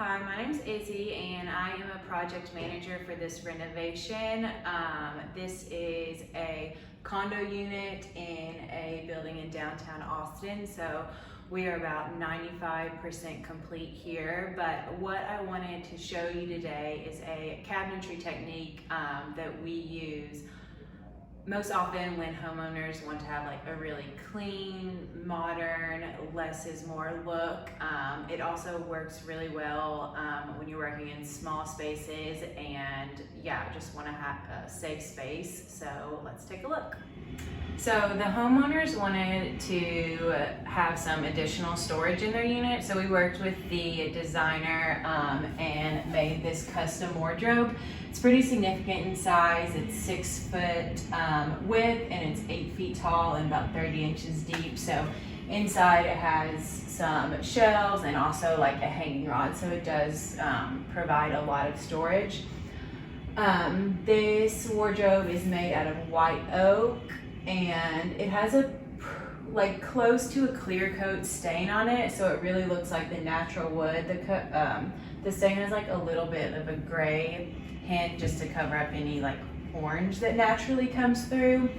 Hi, my name's Izzy and I am a project manager for this renovation. This is a condo unit in a building in downtown Austin, so we are about 95% complete here. But what I wanted to show you today is a cabinetry technique that we use most often when homeowners want to have like a really clean, modern, less is more look. It also works really well when you're working in small spaces and just want to have a safe space. So let's take a look. So the homeowners wanted to have some additional storage in their unit, so we worked with the designer and made this custom wardrobe. It's pretty significant in size. It's 6 foot width and it's 8 feet tall and about 30 inches deep. So inside it has some shelves and also like a hanging rod, so it does provide a lot of storage. This wardrobe is made out of white oak and it has a like close to a clear coat stain on it, so it really looks like the natural wood. The stain has like a little bit of a gray hint just to cover up any like orange that naturally comes through.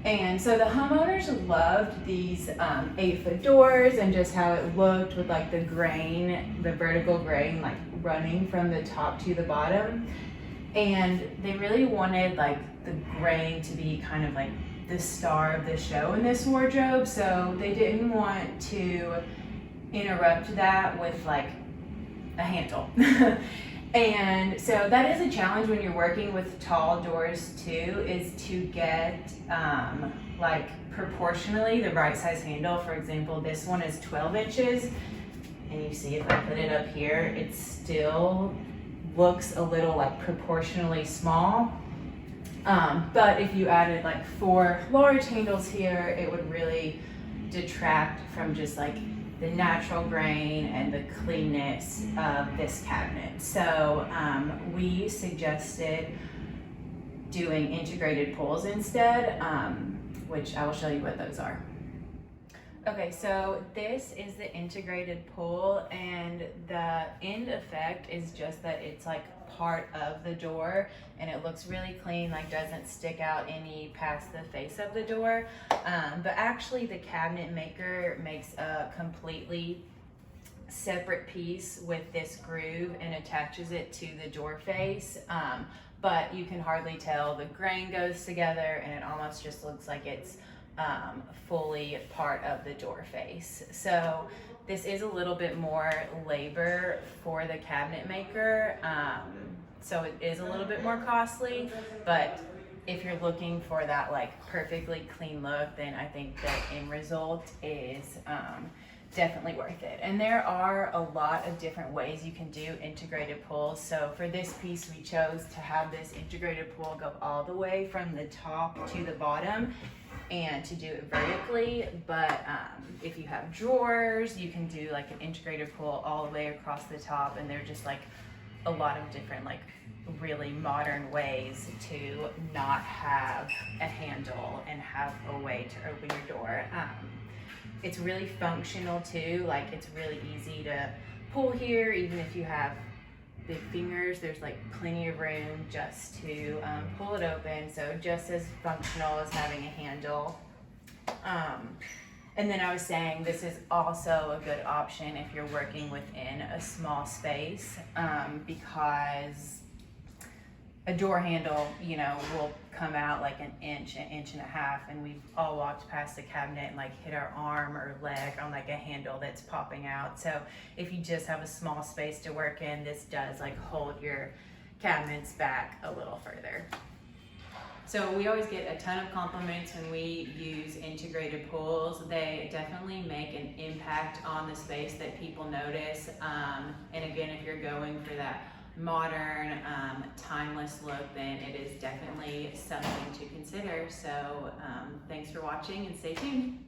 And so the homeowners loved these 8-foot doors and just how it looked with like the grain, the vertical grain like running from the top to the bottom. And they really wanted like the grain to be kind of like the star of the show in this wardrobe, so they didn't want to interrupt that with like a handle. And so that is a challenge when you're working with tall doors too, is to get like proportionally the right size handle. For example, this one is 12 inches and you see if I put it up here, it still looks a little like proportionally small. But if you added like 4 large handles here, it would really detract from just like the natural grain and the cleanness of this cabinet. So we suggested doing integrated pulls instead, which I will show you what those are. Okay, so this is the integrated pull, and the end effect is just that it's like part of the door and it looks really clean, like doesn't stick out any past the face of the door. But actually the cabinet maker makes a completely separate piece with this groove and attaches it to the door face. But you can hardly tell, the grain goes together and it almost just looks like it's fully part of the door face. So this is a little bit more labor for the cabinet maker, so it is a little bit more costly, but if you're looking for that like perfectly clean look, then I think the end result is definitely worth it. And there are a lot of different ways you can do integrated pulls. So for this piece, we chose to have this integrated pull go all the way from the top to the bottom and to do it vertically. But if you have drawers, you can do like an integrated pull all the way across the top, and they're just like a lot of different like really modern ways to not have a handle and have a way to open your door. It's really functional too, like it's really easy to pull here, even if you have big fingers, there's like plenty of room just to pull it open, so just as functional as having a handle. And then I was saying this is also a good option if you're working within a small space, because a door handle, you know, will come out like an inch and a half, and we've all walked past the cabinet and like hit our arm or leg on like a handle that's popping out. So if you just have a small space to work in, this does like hold your cabinets back a little further. So we always get a ton of compliments when we use integrated pulls. They definitely make an impact on the space that people notice. And again, if you're going for that modern, timeless look, then it is definitely something to consider. So thanks for watching and stay tuned.